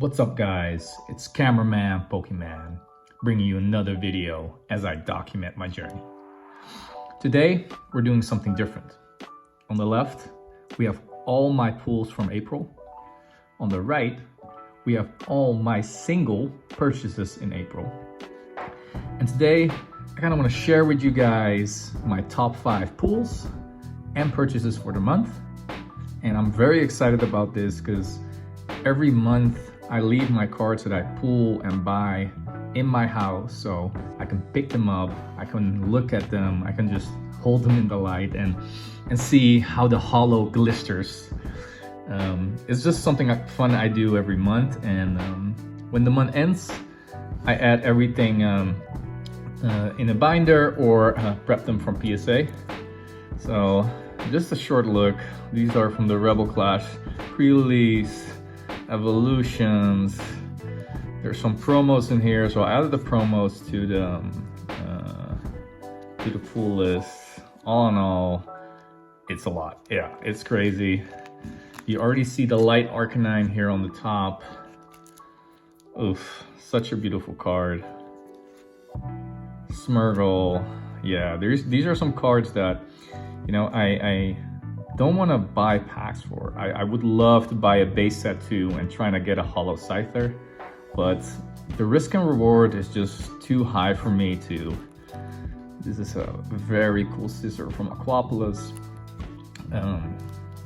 What's up guys, it's Cameraman Pokemon bringing you another video as I document my journey. Today we're doing something different. On the left we have all my pulls from April. On the right we have all my single purchases in April. And today I kind of want to share with you guys my top 5 pulls and purchases for the month. And I'm very excited about this because every month I leave my cards that I pull and buy in my house so I can pick them up, I can look at them, I can just hold them in the light and see how the hollow glisters. It's just something fun I do every month, and when the month ends I add everything in a binder or prep them from PSA. So just a short look, these are from the Rebel Clash pre-release evolutions. There's some promos in here, so I added the promos to the full list. All in all, it's a lot. Yeah, it's crazy. You already see the light Arcanine here on the top. Oof, such a beautiful card. Smirgle. Yeah, these are some cards that, you know, I don't want to buy packs for. I would love to buy a base set too and trying to get a hollow Scyther, but the risk and reward is just too high for me to. This is a very cool scissor from Aquapolis.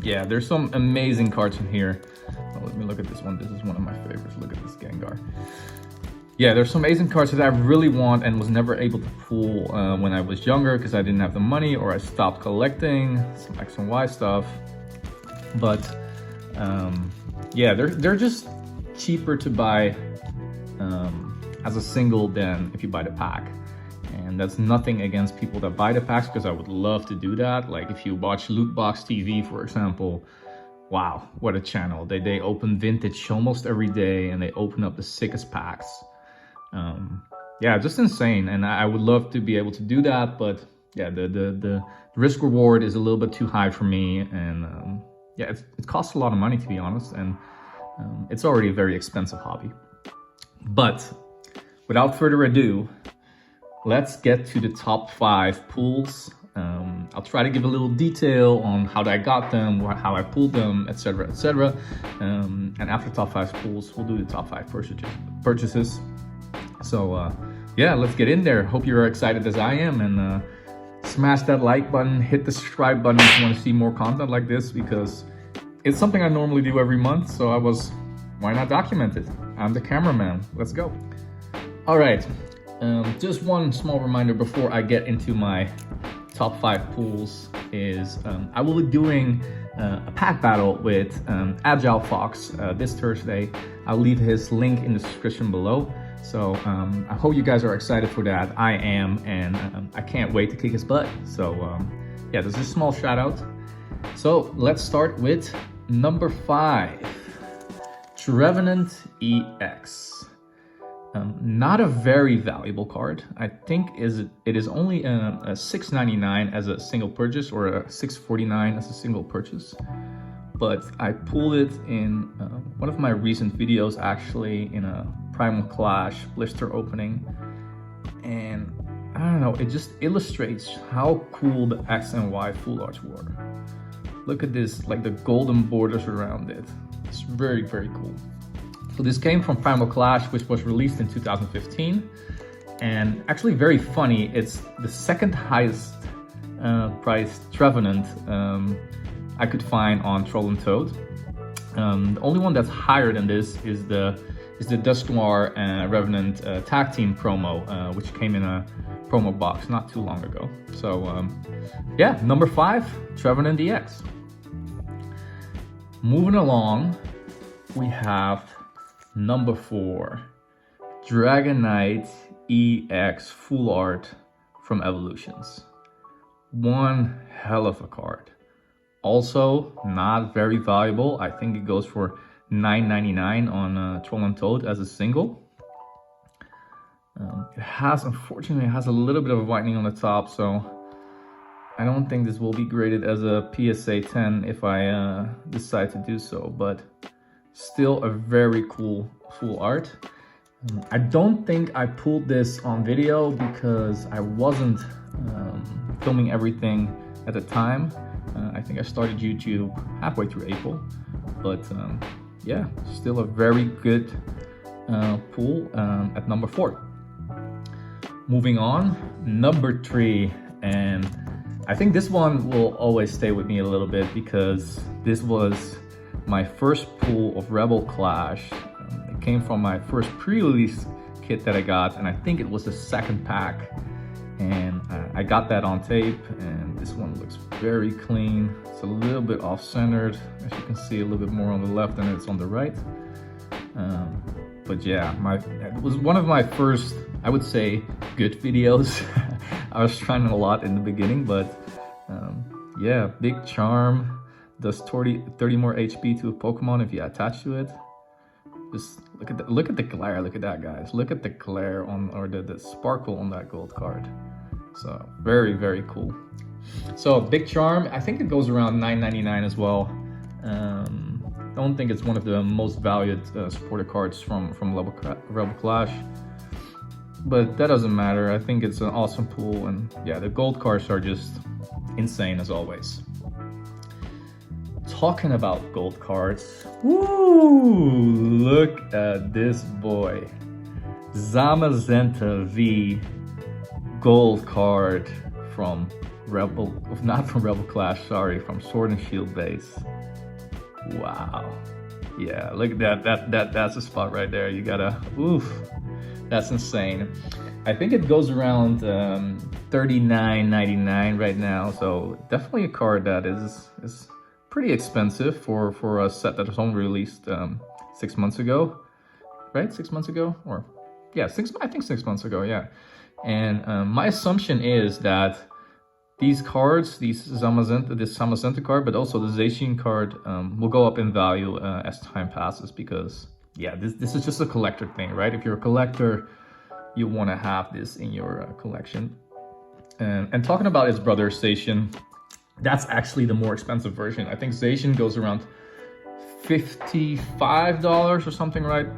Yeah, there's some amazing cards in here. Oh, let me look at this one. This is one of my favorites. Look at this Gengar. Yeah, there's some amazing cards that I really want and was never able to pull when I was younger because I didn't have the money or I stopped collecting some X and Y stuff. But yeah, they're just cheaper to buy as a single than if you buy the pack. And that's nothing against people that buy the packs because I would love to do that. Like if you watch Lootbox TV, for example, wow, what a channel. They open vintage almost every day and they open up the sickest packs. Yeah, just insane, and I would love to be able to do that, but yeah, the risk reward is a little bit too high for me, and yeah, it costs a lot of money, to be honest, and it's already a very expensive hobby. But without further ado, let's get to the top 5 pulls. I'll try to give a little detail on how I got them, how I pulled them, etc, etc. And after top 5 pulls, we'll do the top 5 purchases. So yeah, let's get in there. Hope you're excited as I am, and smash that like button, hit the subscribe button if you want to see more content like this, because it's something I normally do every month, so why not document it? I'm the cameraman. Let's go. All right, just one small reminder before I get into my top 5 pulls is I will be doing a pack battle with Agile Fox this Thursday. I'll leave his link in the description below. So I hope you guys are excited for that. I am, and I can't wait to kick his butt. So yeah, this is a small shout out. So let's start with number 5, Trevenant EX. Not a very valuable card. I think it is only a $6.99 as a single purchase, or a $6.49 as a single purchase. But I pulled it in one of my recent videos, actually, in a Primal Clash blister opening, and I don't know, it just illustrates how cool the X and Y full arts were. Look at this, like the golden borders around it. It's very, very cool. So this came from Primal Clash, which was released in 2015, and actually very funny, it's the second highest priced Trevenant I could find on Troll and Toad. The only one that's higher than this is the Dusknoir Revenant tag team promo, which came in a promo box not too long ago. So yeah, number 5, Trevenant EX. Moving along, we have number 4, Dragonite EX full art from Evolutions. One hell of a card. Also not very valuable. I think it goes for $9.99 on Troll and Toad as a single. Unfortunately, it has a little bit of whitening on the top, so I don't think this will be graded as a PSA 10 if I decide to do so, but Still a very cool full art. I don't think I pulled this on video because I wasn't filming everything at the time. I think I started YouTube halfway through April, but yeah, still a very good pull at number 4. Moving on, number 3, and I think this one will always stay with me a little bit because this was my first pull of Rebel Clash. It came from my first pre-release kit that I got, and I think it was the second pack. And I got that on tape, and this one looks very clean. It's a little bit off-centered, as you can see, a little bit more on the left than it's on the right. But yeah, it was one of my first, I would say, good videos. I was trying a lot in the beginning, but yeah, big charm. Does 30 more HP to a Pokemon if you attach to it. Just look at the glare. Look at that, guys. Look at the glare on, or the sparkle on that gold card. So very, very cool. So big charm. I think it goes around $9.99 as well. Don't think it's one of the most valued supporter cards from Rebel Clash, but that doesn't matter. I think it's an awesome pull, and yeah, the gold cards are just insane as always. Talking about gold cards, woo! Look at this boy, Zamazenta V gold card from not from Rebel Clash, sorry, from Sword and Shield base. Wow, yeah, look at that's a spot right there. You gotta, oof, that's insane. I think it goes around $39.99 right now, so definitely a card that is pretty expensive for a set that was only released 6 months ago, right? 6 months ago, or yeah, I think 6 months ago, yeah. And my assumption is that these cards, this Zamazenta card, but also the Zacian card, will go up in value as time passes, because yeah, this is just a collector thing, right? If you're a collector, you want to have this in your collection. And talking about his brother Zacian, that's actually the more expensive version. I think Zacian goes around $55 or something, right?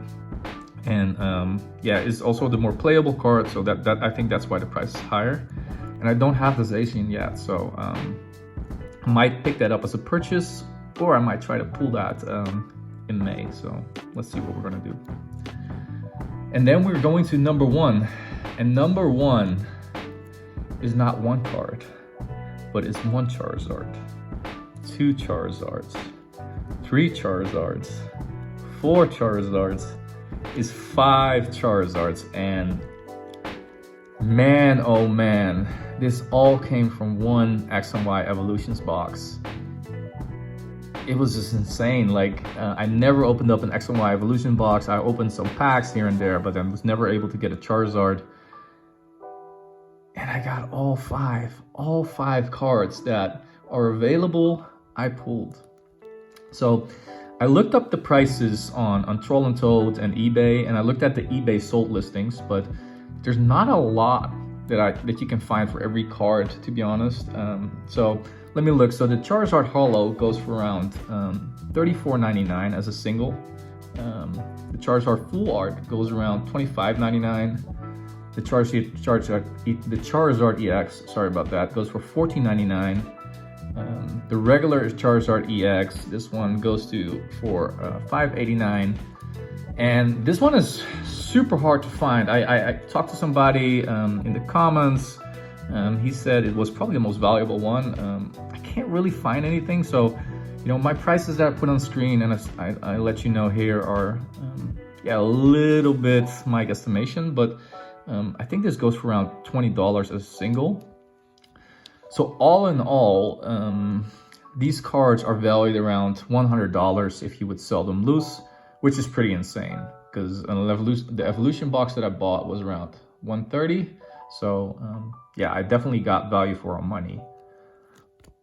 And yeah, it's also the more playable card, so that I think that's why the price is higher. And I don't have the Zacian yet, so I might pick that up as a purchase, or I might try to pull that in May. So let's see what we're gonna do. And then we're going to number 1, and number 1 is not one card, but it's 1 Charizard, 2 Charizards, 3 Charizards, 4 Charizards, is 5 Charizards. And man, oh man, this all came from one X and Y Evolutions box. It was just insane. Like, I never opened up an X and Y Evolution box. I opened some packs here and there, but then was never able to get a Charizard. And I got all five cards that are available, I pulled. So I looked up the prices on Troll and Toad and eBay, and I looked at the eBay sold listings, but there's not a lot that you can find for every card, to be honest. So let me look. So the Charizard Holo goes for around $34.99 as a single. The Charizard Full Art goes around $25.99. The Charizard EX, sorry about that, goes for $14.99. The regular Charizard EX, this one goes for $5.89. And this one is super hard to find. I talked to somebody in the comments. He said it was probably the most valuable one. I can't really find anything, so you know, my prices that I put on screen and I let you know here are yeah, a little bit my guesstimation, but I think this goes for around $20 as a single. So all in all, these cards are valued around $100 if you would sell them loose, which is pretty insane, because the Evolution box that I bought was around $130. So yeah, I definitely got value for our money.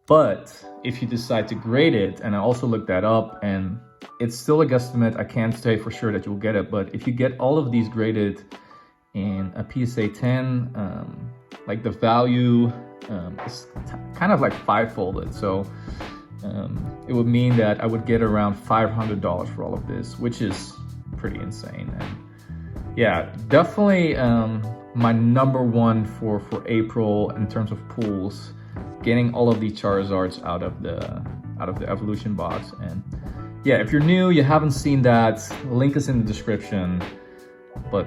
But if you decide to grade it, and I also looked that up, and it's still a guesstimate, I can't say for sure that you'll get it, but if you get all of these graded in a PSA 10, like the value is kind of like 5-folded. So it would mean that I would get around $500 for all of this, which is pretty insane. And yeah, definitely my number one for April in terms of pulls, getting all of the Charizards out of the evolution box. And yeah, if you're new, you haven't seen that, link is in the description. But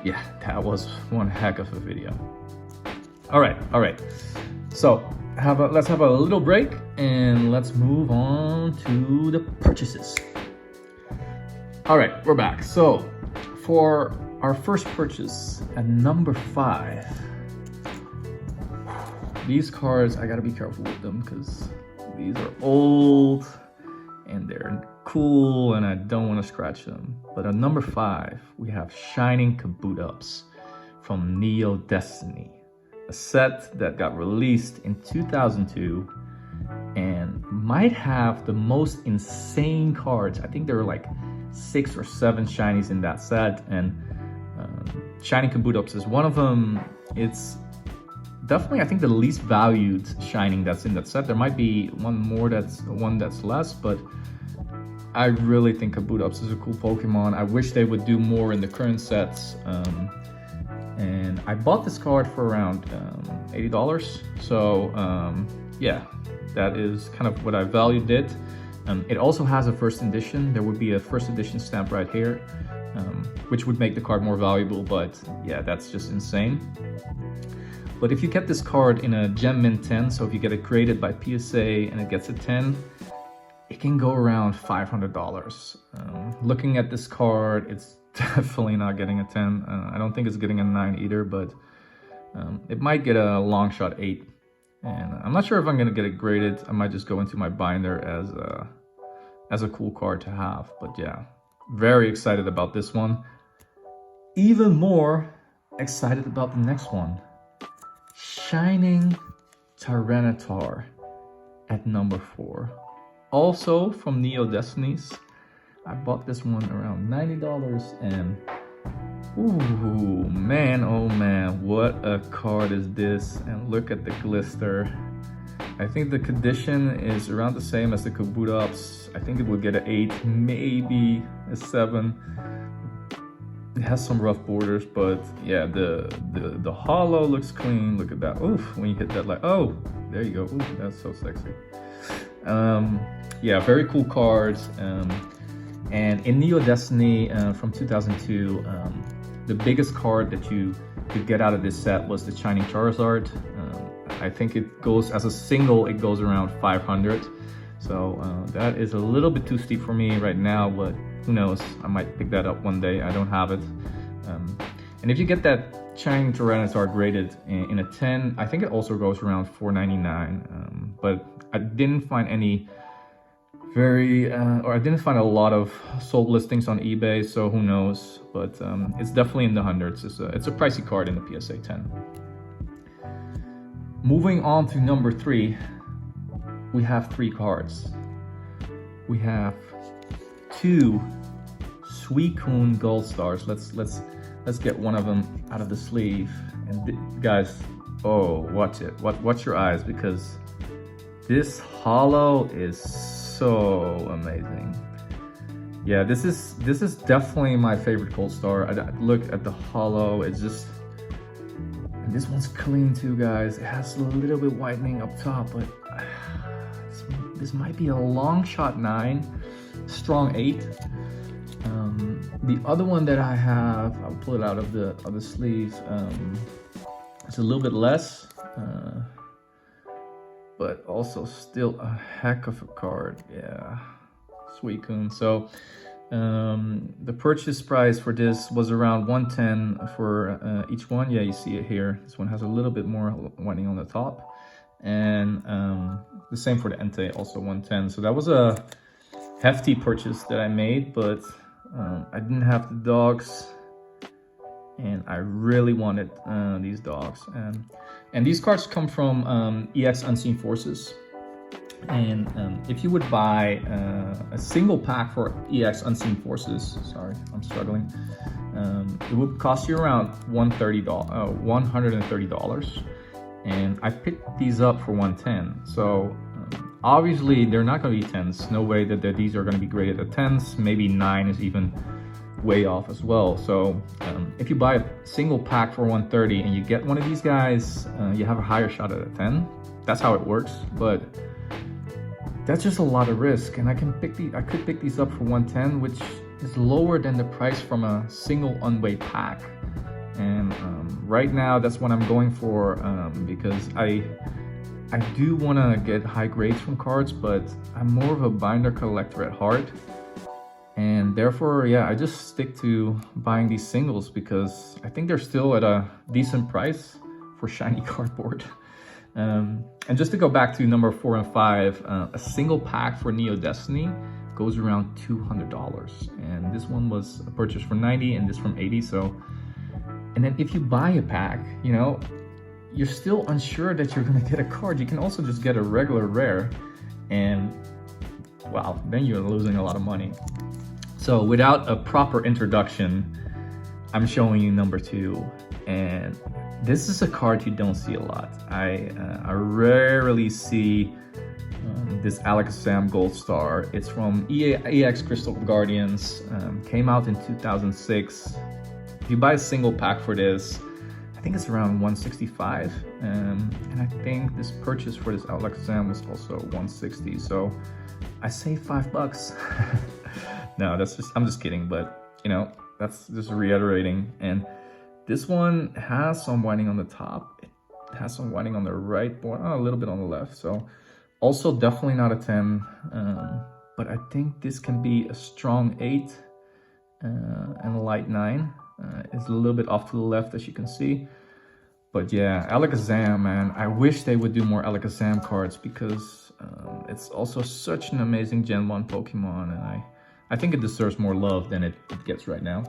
yeah, that was one heck of a video. All right. So let's have a little break and let's move on to the purchases. All right, we're back. So for our first purchase at number 5, these cards, I gotta be careful with them because these are old and they're cool and I don't want to scratch them. But at number 5, we have Shining Kabutops from Neo Destiny, a set that got released in 2002 and might have the most insane cards. I think there were like 6 or 7 shinies in that set, and Shining Kabutops is one of them. It's definitely, I think, the least valued shining that's in that set. There might be one that's less, but I really think Kabutops is a cool Pokemon. I wish they would do more in the current sets. And I bought this card for around $80. So yeah, that is kind of what I valued it. It also has a first edition. There would be a first edition stamp right here, which would make the card more valuable, but yeah, that's just insane. But if you get this card in a Gem Mint 10, so if you get it graded by PSA and it gets a 10, it can go around $500. Looking at this card, it's definitely not getting a 10. I don't think it's getting a 9 either, but it might get a long shot 8. And I'm not sure if I'm gonna get it graded. I might just go into my binder as a cool card to have. But yeah, very excited about this one. Even more excited about the next one. Shining Tyranitar at number 4. Also from Neo Destinies. I bought this one around $90 and ooh, man, oh man, what a card is this. And look at the glister. I think the condition is around the same as the Kabutops. I think it will get an 8, maybe a 7. It has some rough borders, but yeah, the hollow looks clean. Look at that. Oof, when you hit that, like, oh, there you go. Ooh, that's so sexy. Yeah, very cool cards. And in Neo Destiny from 2002, the biggest card that you could get out of this set was the Shining Charizard. I think it goes, as a single, it goes around 500. So that is a little bit too steep for me right now, but who knows, I might pick that up one day. I don't have it. And if you get that Shining Tyranitar graded in a 10, I think it also goes around $4.99. But I didn't find any I didn't find a lot of sold listings on eBay, so who knows, but it's definitely in the hundreds. It's a pricey card in the PSA 10. Moving on to number 3, we have 3 cards. We have 2 Suicune Gold Stars. Let's get one of them out of the sleeve. And guys, oh, watch it. Watch your eyes, because this hollow is so amazing. Yeah, this is definitely my favorite Gold Star. I look at the hollow, it's just, and this one's clean too, guys. It has a little bit whitening up top, but this might be a long shot 9, strong 8. The other one that I have, I'll pull it out of the sleeve. It's a little bit less, but also still a heck of a card. Yeah, Suicune. So the purchase price for this was around $110 for each one. Yeah, you see it here. This one has a little bit more whitening on the top, and the same for the Entei, also $110. So that was a hefty purchase that I made, but I didn't have the dogs, and I really wanted these dogs. And these cards come from EXUNSEEN Forces. And if you would buy a single pack for EXUNSEEN Forces, sorry, I'm struggling, it would cost you around $130. And I picked these up for $110. So Obviously, they're not going to be 10s. No way that these are going to be graded at 10s. Maybe 9 is even way off as well. So if you buy a single pack for 130 and you get one of these guys, you have a higher shot at a 10. That's how it works. But that's just a lot of risk. And I could pick these up for 110, which is lower than the price from a single unweighed pack. And right now, that's what I'm going for, because I do want to get high grades from cards, but I'm more of a binder collector at heart. And therefore, yeah, I just stick to buying these singles because I think they're still at a decent price for shiny cardboard. And just to go back to number 4 and 5, a single pack for Neo Destiny goes around $200. And this one was a purchase for 90 and this from 80. So, and then if you buy a pack, you know, you're still unsure that you're gonna get a card. You can also just get a regular rare, and wow, then you're losing a lot of money. So without a proper introduction, I'm showing you number 2, and this is a card you don't see a lot. I rarely see this Alakazam Gold Star. It's from EX Crystal Guardians, came out in 2006. If you buy a single pack for this, I think it's around 165, and I think this purchase for this Alakazam was also 160. So I saved $5. No, I'm just kidding, but you know, that's just reiterating. And this one has some whiting on the top. It has some whiting on the right, a little bit on the left. So also definitely not a 10, but I think this can be a strong 8 and a light 9. It's a little bit off to the left, as you can see. But yeah, Alakazam, man, I wish they would do more Alakazam cards because it's also such an amazing Gen 1 Pokemon, and I think it deserves more love than it gets right now.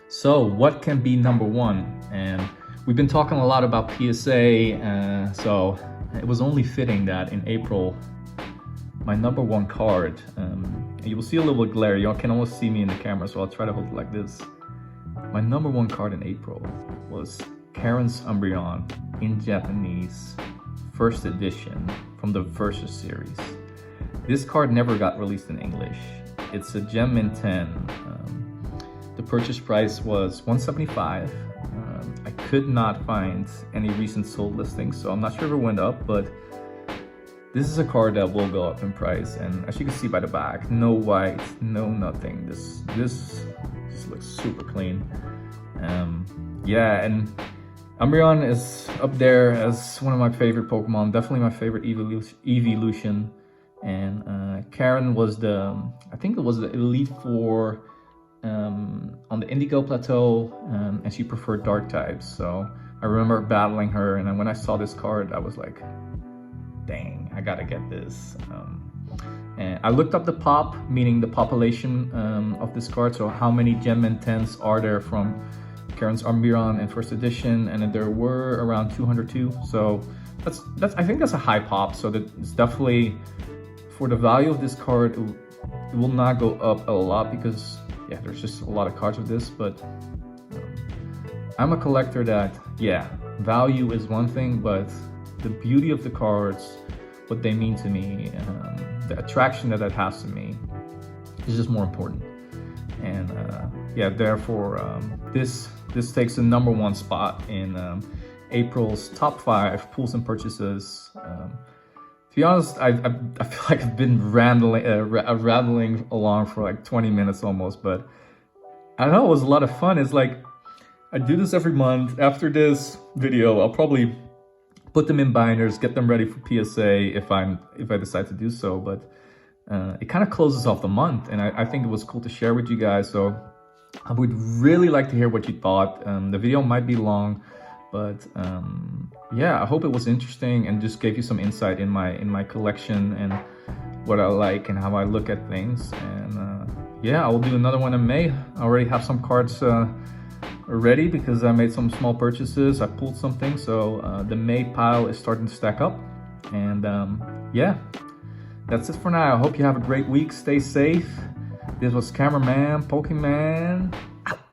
So what can be number 1? And we've been talking a lot about PSA, so it was only fitting that in April, my number 1 card, you will see a little bit glare, you can almost see me in the camera, so I'll try to hold it like this. My number 1 card in April was Karen's Umbreon in Japanese, first edition from the Versus series. This card never got released in English. It's a Gem Mint 10. The purchase price was $175. I could not find any recent sold listings, so I'm not sure if it went up, but this is a card that will go up in price. And as you can see by the back, no white, no nothing. This looks super clean. Yeah, and Umbreon is up there as one of my favorite Pokemon, definitely my favorite evolution. And Karen was I think it was the Elite Four on the Indigo Plateau, and she preferred dark types. So I remember battling her, and when I saw this card, I was like, dang, I gotta get this. And I looked up the pop, meaning the population of this card, so how many Gem Mint 10s are there from Karen's Umbreon in first edition, and there were around 202. So that's I think that's a high pop, so that it's definitely, for the value of this card, it will not go up a lot because yeah, there's just a lot of cards of this. But I'm a collector that, yeah, value is one thing, but the beauty of the cards, what they mean to me, the attraction that it has to me is just more important. And yeah, therefore this takes the number 1 spot in April's top 5 pulls and purchases. To be honest, I feel like I've been rattling along for like 20 minutes almost, but I don't know, it was a lot of fun. It's like, I do this every month. After this video, I'll probably put them in binders, get them ready for PSA if I decide to do so. But it kind of closes off the month, and I think it was cool to share with you guys. So I would really like to hear what you thought. The video might be long, but yeah, I hope it was interesting and just gave you some insight in my collection and what I like and how I look at things. And yeah, I will do another one in May. I already have some cards ready because I made some small purchases. I pulled something, so the May pile is starting to stack up. And yeah, that's it for now. I hope you have a great week. Stay safe. This was Cameraman Pokemon